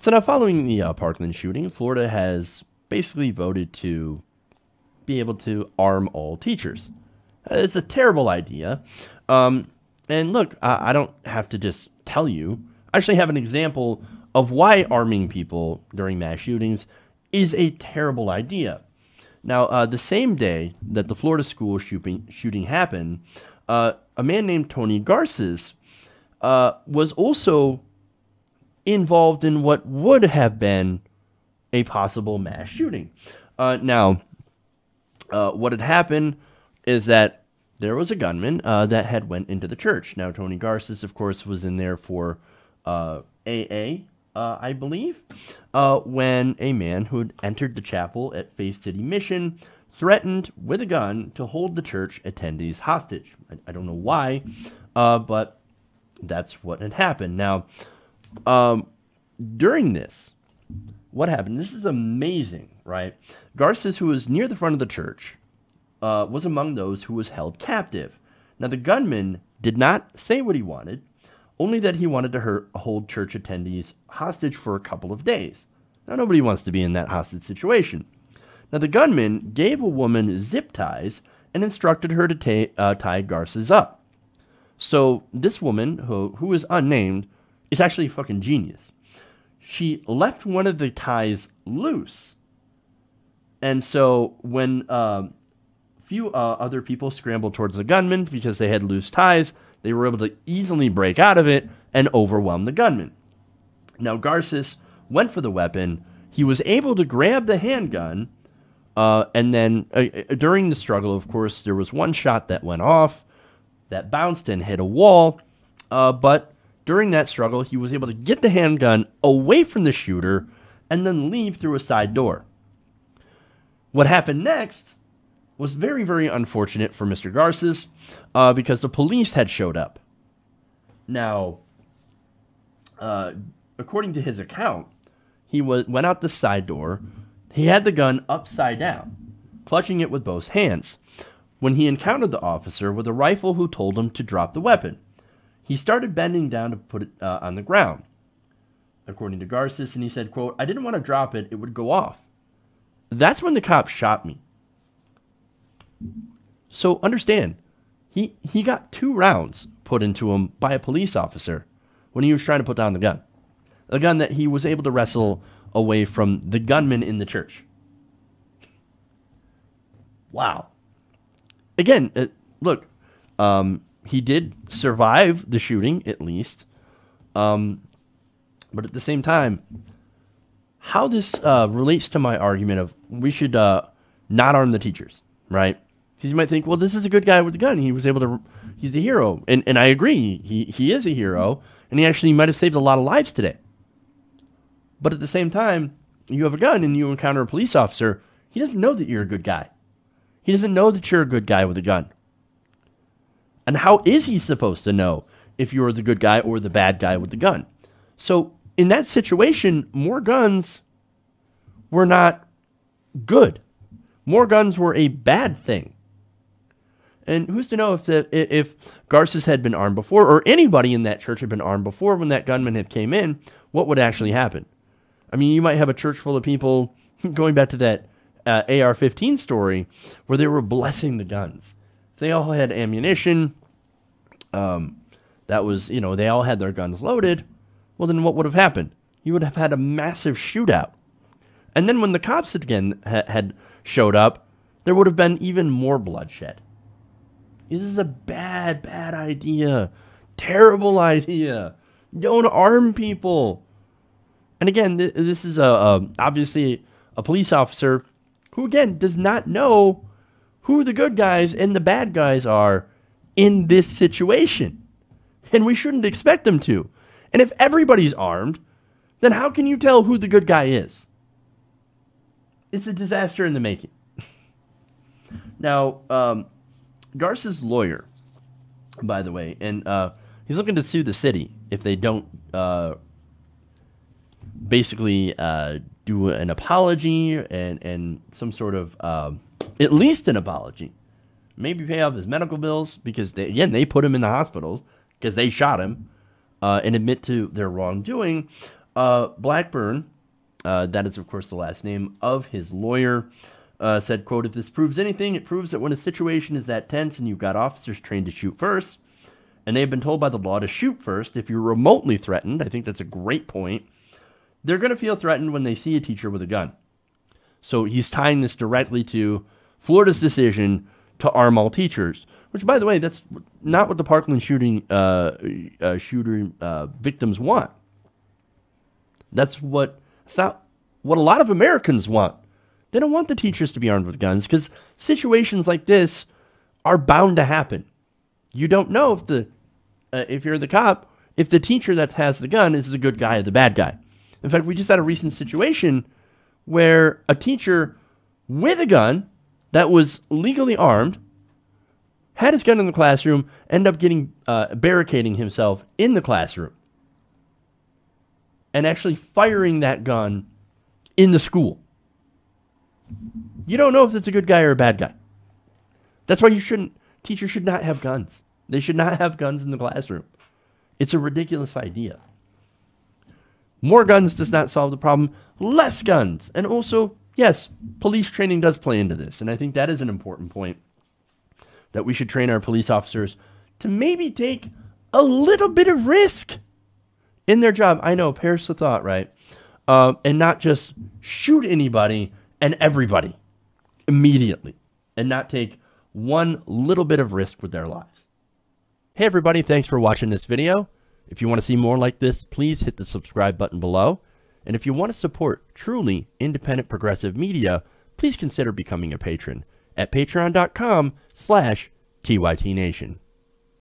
So now, following the Parkland shooting, Florida has basically voted to be able to arm all teachers. It's a terrible idea. And look, I don't have to just tell you. I actually have an example of why arming people during mass shootings is a terrible idea. Now, the same day that the Florida school shooting happened, a man named Tony Garces was also involved in what would have been a possible mass shooting. Now, what had happened is that there was a gunman that had went into the church. Now, Tony Garces, of course, was in there for AA, I believe, when a man who had entered the chapel at Faith City Mission threatened with a gun to hold the church attendees hostage. I don't know why, but that's what had happened. Now, during this, what happened? This is amazing, right? Garces, who was near the front of the church, was among those who was held captive. Now, the gunman did not say what he wanted, only that he wanted to hold church attendees hostage for a couple of days. Now, nobody wants to be in that hostage situation. Now, the gunman gave a woman zip ties and instructed her to tie Garces up. So this woman, who is unnamed, is actually a fucking genius. She left one of the ties loose. And so when few other people scrambled towards the gunman because they had loose ties, they were able to easily break out of it and overwhelm the gunman. Now, Garces went for the weapon. He was able to grab the handgun, and then during the struggle, of course, there was one shot that went off that bounced and hit a wall, but during that struggle, he was able to get the handgun away from the shooter and then leave through a side door. What happened next was very, very unfortunate for Mr. Garces because the police had showed up. Now, according to his account, he went out the side door. He had the gun upside down, clutching it with both hands, when he encountered the officer with a rifle who told him to drop the weapon. He started bending down to put it on the ground, according to Garces, and he said, quote, "I didn't want to drop it. It would go off. That's when the cop shot me." So understand, he got 2 rounds put into him by a police officer when he was trying to put down the gun. A gun that he was able to wrestle away from the gunman in the church. Wow. Again, look, he did survive the shooting, at least. But at the same time, how this relates to my argument of we should not arm the teachers, right? Because you might think, well, this is a good guy with the gun. He was able to, he's a hero. And I agree, he is a hero. And he actually might have saved a lot of lives today. But at the same time, you have a gun and you encounter a police officer. He doesn't know that you're a good guy. He doesn't know that you're a good guy with a gun. And how is he supposed to know if you're the good guy or the bad guy with the gun? So in that situation, more guns were not good. More guns were a bad thing. And who's to know if Garces had been armed before, or anybody in that church had been armed before when that gunman had came in, what would actually happen? I mean, you might have a church full of people, going back to that AR-15 story, where they were blessing the guns. If they all had ammunition, that was, they all had their guns loaded, well, then what would have happened? You would have had a massive shootout. And then when the cops again had showed up, there would have been even more bloodshed. This is a bad, bad idea. Terrible idea. Don't arm people. And again, this is obviously a police officer who, again, does not know who the good guys and the bad guys are in this situation. And we shouldn't expect them to. And if everybody's armed, then how can you tell who the good guy is? It's a disaster in the making. Now, Garces' lawyer, by the way, and he's looking to sue the city if they don't basically do an apology and some sort of, at least an apology. Maybe pay off his medical bills because, they put him in the hospital because they shot him, and admit to their wrongdoing. Blackburn, that is, of course, the last name of his lawyer, said, quote, "If this proves anything, it proves that when a situation is that tense and you've got officers trained to shoot first, and they've been told by the law to shoot first, if you're remotely threatened," I think that's a great point, "they're going to feel threatened when they see a teacher with a gun." So he's tying this directly to Florida's decision to arm all teachers, which, by the way, that's not what the Parkland shooting victims want. That's not what a lot of Americans want. They don't want the teachers to be armed with guns because situations like this are bound to happen. You don't know if you're the cop, if the teacher that has the gun is the good guy or the bad guy. In fact, we just had a recent situation where a teacher with a gun that was legally armed had his gun in the classroom, ended up barricading himself in the classroom and actually firing that gun in the school. You don't know if it's a good guy or a bad guy. That's why teachers should not have guns. They should not have guns in the classroom. It's a ridiculous idea. More guns does not solve the problem. Less guns. And also, yes, police training does play into this. And I think that is an important point, that we should train our police officers to maybe take a little bit of risk in their job. I know, perish the thought, right? And not just shoot anybody and everybody immediately, and not take one little bit of risk with their lives. Hey everybody, thanks for watching this video. If you want to see more like this, please hit the subscribe button below. And if you want to support truly independent progressive media, please consider becoming a patron at patreon.com/TYTNation.